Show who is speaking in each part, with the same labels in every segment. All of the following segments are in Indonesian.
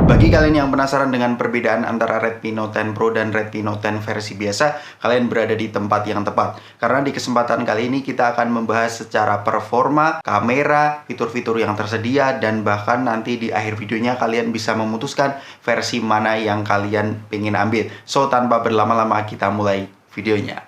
Speaker 1: Bagi kalian yang penasaran dengan perbedaan antara Redmi Note 10 Pro dan Redmi Note 10 versi biasa, kalian berada di tempat yang tepat. Karena di kesempatan kali ini kita akan membahas secara performa, kamera, fitur-fitur yang tersedia, dan bahkan nanti di akhir videonya kalian bisa memutuskan versi mana yang kalian pengen ambil. So, tanpa berlama-lama kita mulai videonya.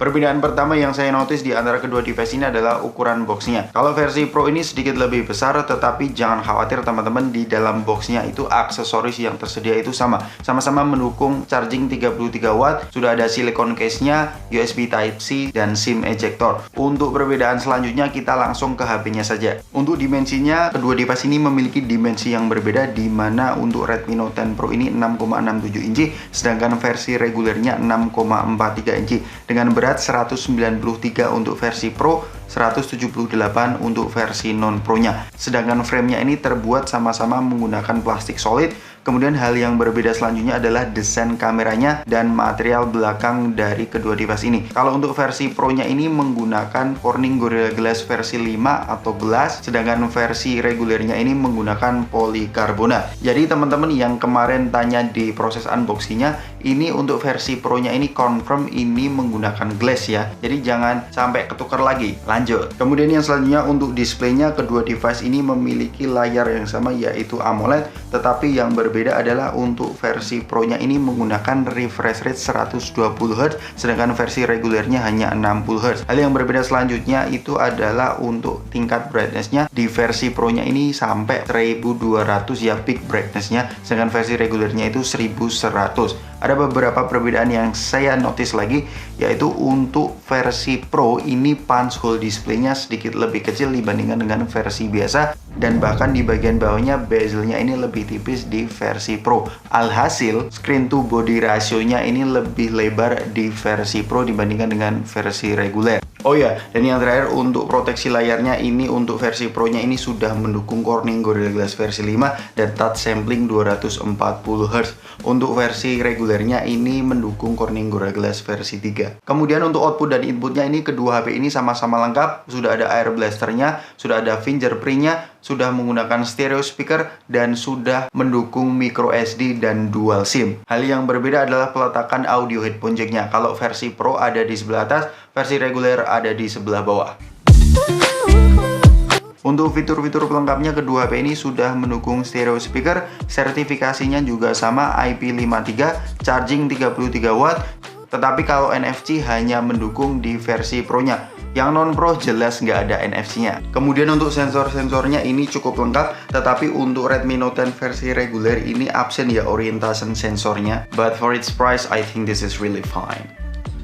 Speaker 1: Perbedaan pertama yang saya notice di antara kedua device ini adalah ukuran boxnya. Kalau versi Pro ini sedikit lebih besar, tetapi jangan khawatir teman-teman, di dalam boxnya itu aksesoris yang tersedia itu sama. Sama-sama mendukung charging 33 watt, sudah ada silicone case-nya, USB Type-C, dan SIM ejector. Untuk perbedaan selanjutnya kita langsung ke HP-nya saja. Untuk dimensinya, kedua device ini memiliki dimensi yang berbeda, di mana untuk Redmi Note 10 Pro ini 6,67 inci, sedangkan versi regulernya 6,43 inci. Dengan berat 193 untuk versi Pro, 178 untuk versi non-Pro-nya. Sedangkan frame-nya ini terbuat sama-sama menggunakan plastik solid. Kemudian hal yang berbeda selanjutnya adalah desain kameranya dan material belakang dari kedua device ini. Kalau untuk versi Pro-nya ini menggunakan Corning Gorilla Glass versi 5 atau glass, sedangkan versi regulernya ini menggunakan polikarbonat. Jadi teman-teman yang kemarin tanya di proses unboxingnya, ini untuk versi Pro-nya ini confirm ini menggunakan glass ya. Jadi jangan sampai ketukar lagi. Lanjut. Kemudian yang selanjutnya untuk displaynya, kedua device ini memiliki layar yang sama yaitu AMOLED, tetapi yang berbeda adalah untuk versi Pro-nya ini menggunakan refresh rate 120 Hz, sedangkan versi regulernya hanya 60 Hz. Hal yang berbeda selanjutnya itu adalah untuk tingkat brightness-nya. Di versi Pro-nya ini sampai 1200 ya peak brightness-nya, sedangkan versi regulernya itu 1100. Ada beberapa perbedaan yang saya notice lagi, yaitu untuk versi Pro ini punch hole display-nya sedikit lebih kecil dibandingkan dengan versi biasa, dan bahkan di bagian bawahnya bezelnya ini lebih tipis di versi Pro. Alhasil screen to body ratio-nya ini lebih lebar di versi Pro dibandingkan dengan versi reguler. Oh ya, dan yang terakhir untuk proteksi layarnya ini untuk versi Pro-nya ini sudah mendukung Corning Gorilla Glass versi 5 dan touch sampling 240 Hz. Untuk versi regulernya ini mendukung Corning Gorilla Glass versi 3. Kemudian untuk output dan inputnya ini kedua HP ini sama-sama lengkap. Sudah ada Air Blaster-nya, sudah ada fingerprint-nya, sudah menggunakan stereo speaker, dan sudah mendukung micro SD dan dual SIM. Hal yang berbeda adalah peletakan audio headphone jack-nya. Kalau versi Pro ada di sebelah atas, versi reguler ada di sebelah bawah. Untuk fitur-fitur pelengkapnya, kedua HP ini sudah mendukung stereo speaker, sertifikasinya juga sama IP53, charging 33 watt, tetapi kalau NFC hanya mendukung di versi Pro-nya. Yang non-Pro jelas nggak ada NFC-nya. Kemudian untuk sensor-sensornya ini cukup lengkap, tetapi untuk Redmi Note 10 versi reguler ini absen ya orientation sensornya. But for its price, I think this is really fine.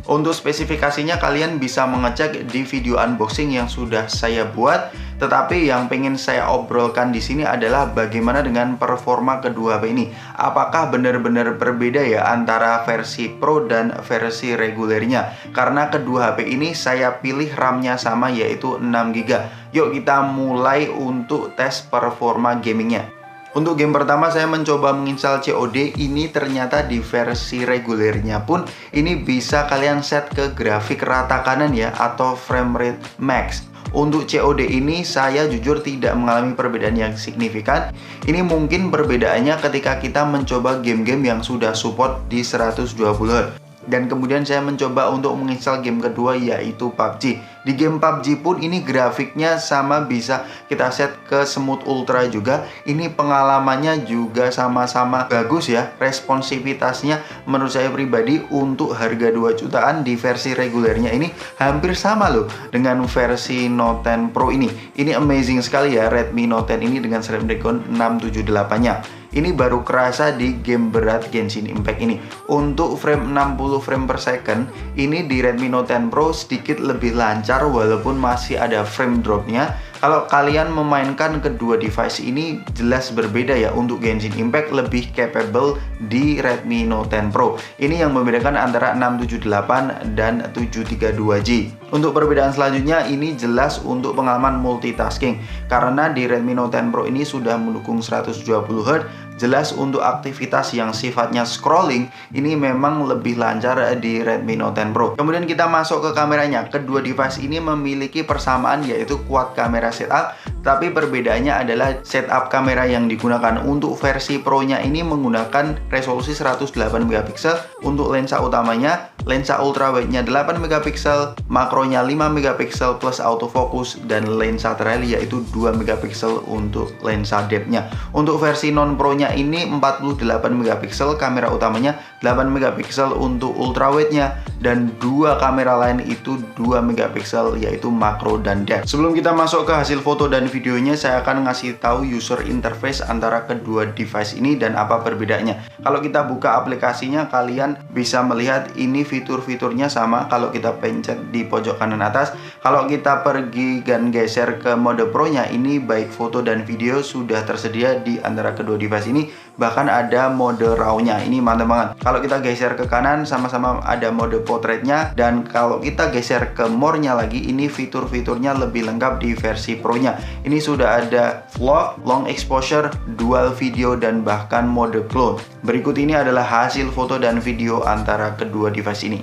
Speaker 1: Untuk spesifikasinya kalian bisa mengecek di video unboxing yang sudah saya buat, tetapi yang pengen saya obrolkan di sini adalah bagaimana dengan performa kedua HP ini. Apakah benar-benar berbeda ya antara versi Pro dan versi regulernya? Karena kedua HP ini saya pilih RAM-nya sama yaitu 6GB. Yuk kita mulai untuk tes performa gamingnya. Untuk game pertama saya mencoba menginstal COD, ini ternyata di versi regulernya pun ini bisa kalian set ke grafik rata kanan ya, atau frame rate max. Untuk COD ini saya jujur tidak mengalami perbedaan yang signifikan. Ini mungkin perbedaannya ketika kita mencoba game-game yang sudah support di 120 Hz. Dan kemudian saya mencoba untuk menginstal game kedua yaitu PUBG. Di game PUBG pun ini grafiknya sama, bisa kita set ke smooth ultra juga. Ini pengalamannya juga sama-sama bagus ya. Responsivitasnya menurut saya pribadi untuk harga 2 jutaan di versi regulernya ini hampir sama loh dengan versi Note 10 Pro ini. Ini amazing sekali ya Redmi Note 10 ini dengan Snapdragon 678-nya. Ini baru kerasa di game berat Genshin Impact ini. Untuk frame 60 frame per second, ini di Redmi Note 10 Pro sedikit lebih lancar walaupun masih ada frame dropnya. Kalau kalian memainkan kedua device ini jelas berbeda ya. Untuk Genshin Impact lebih capable di Redmi Note 10 Pro. Ini yang membedakan antara 678 dan 732G. Untuk perbedaan selanjutnya ini jelas untuk pengalaman multitasking. Karena di Redmi Note 10 Pro ini sudah mendukung 120 Hz, Jelas untuk aktivitas yang sifatnya scrolling ini memang lebih lancar di Redmi Note 10 Pro. Kemudian kita masuk ke kameranya. Kedua device ini memiliki persamaan, yaitu quad kamera setup, tapi perbedaannya adalah setup kamera yang digunakan. Untuk versi Pro-nya ini menggunakan resolusi 108 megapiksel. Untuk lensa utamanya, lensa ultrawide-nya 8 megapiksel, makronya 5 megapiksel plus autofocus, dan lensa trail yaitu 2 megapiksel untuk lensa depth-nya. Untuk versi non Pro-nya ini 48 megapiksel, kamera utamanya 8 megapiksel untuk ultrawide-nya, dan dua kamera lain itu 2 megapiksel yaitu makro dan depth. Sebelum kita masuk ke hasil foto dan videonya, saya akan ngasih tahu user interface antara kedua device ini dan apa perbedaannya. Kalau kita buka aplikasinya, kalian bisa melihat ini fitur-fiturnya sama. Kalau kita pencet di pojok kanan atas, kalau kita pergi dan geser ke mode Pro-nya, ini baik foto dan video sudah tersedia di antara kedua device ini. Bahkan ada mode RAW-nya, ini mantap banget. Kalau kita geser ke kanan, sama-sama ada mode portraitnya. Dan kalau kita geser ke more-nya lagi, ini fitur-fiturnya lebih lengkap di versi Pro-nya. Ini sudah ada vlog, long exposure, dual video, dan bahkan mode clone. Berikut ini adalah hasil foto dan video antara kedua device ini.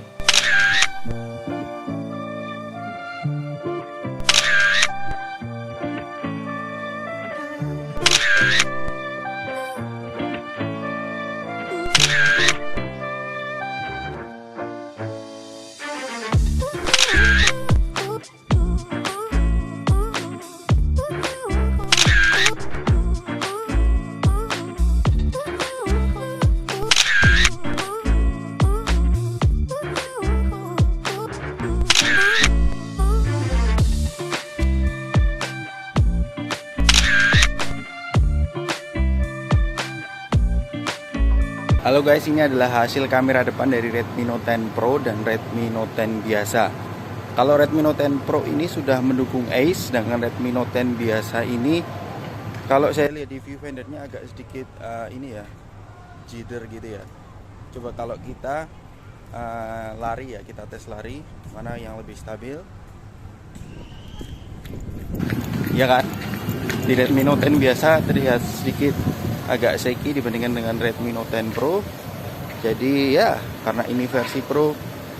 Speaker 1: Halo guys, ini adalah hasil kamera depan dari Redmi Note 10 Pro dan Redmi Note 10 biasa. Kalau Redmi Note 10 Pro ini sudah mendukung ACE, sedangkan Redmi Note 10 biasa ini, kalau saya lihat di viewfindernya agak sedikit ini ya, jitter gitu ya. Coba kalau kita lari ya, kita tes lari, mana yang lebih stabil. Ya kan? Di Redmi Note 10 biasa terlihat sedikit agak shaky dibandingkan dengan Redmi Note 10 Pro. Jadi ya, karena ini versi Pro,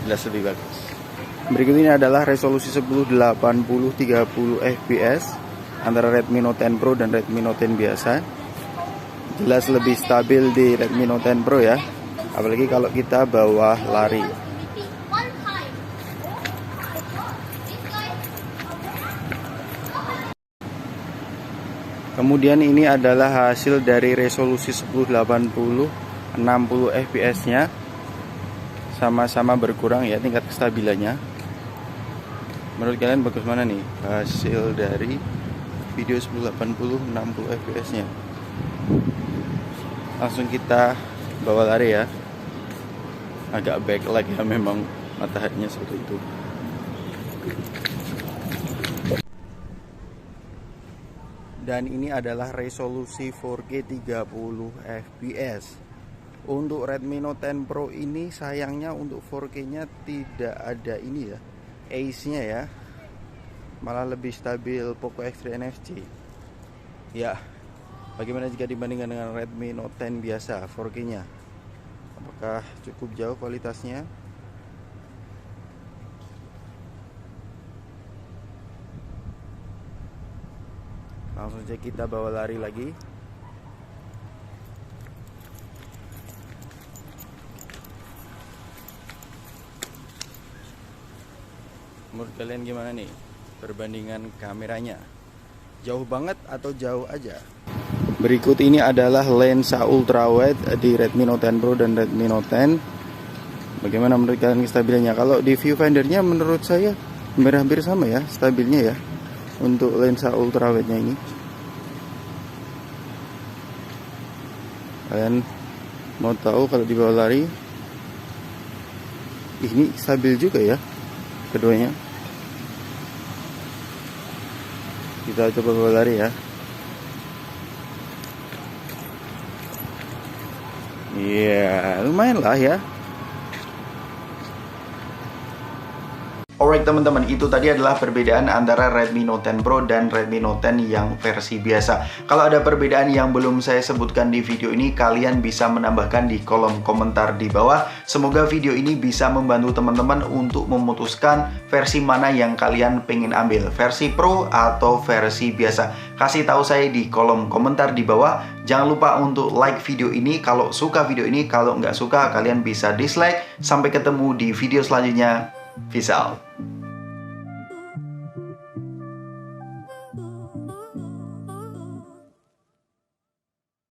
Speaker 1: jelas lebih bagus. Berikut ini adalah resolusi 1080-30 fps antara Redmi Note 10 Pro dan Redmi Note 10 biasa. Jelas lebih stabil di Redmi Note 10 Pro ya, apalagi kalau kita bawa lari. Kemudian ini adalah hasil dari resolusi 1080 60 fps nya, sama-sama berkurang ya tingkat kestabilannya. Menurut kalian bagus mana nih hasil dari video 1080 60 fps nya? Langsung kita bawa lari ya, agak backlight ya, memang mataharinya seperti itu. Dan ini adalah resolusi 4K 30 fps. Untuk Redmi Note 10 Pro ini sayangnya untuk 4K nya tidak ada ini ya, ACE-nya ya, malah lebih stabil Poco X3 NFC. Ya, bagaimana jika dibandingkan dengan Redmi Note 10 biasa 4K nya? Apakah cukup jauh kualitasnya? Langsung saja kita bawa lari lagi. Menurut kalian gimana nih perbandingan kameranya? Jauh banget atau jauh aja? Berikut ini adalah lensa ultrawide di Redmi Note 10 Pro dan Redmi Note 10. Bagaimana menurut kalian kestabilannya? Kalau di viewfindernya menurut saya hampir sama ya stabilnya ya, untuk lensa ultrawide-nya ini. Kalian mau tahu kalau di bawah lari ini stabil juga ya keduanya. Kita coba bawa lari ya. Iya, lumayan lah ya. Alright teman-teman, itu tadi adalah perbedaan antara Redmi Note 10 Pro dan Redmi Note 10 yang versi biasa. Kalau ada perbedaan yang belum saya sebutkan di video ini, kalian bisa menambahkan di kolom komentar di bawah. Semoga video ini bisa membantu teman-teman untuk memutuskan versi mana yang kalian pengen ambil, versi Pro atau versi biasa. Kasih tahu saya di kolom komentar di bawah. Jangan lupa untuk like video ini kalau suka video ini. Kalau nggak suka, kalian bisa dislike. Sampai ketemu di video selanjutnya. Peace out.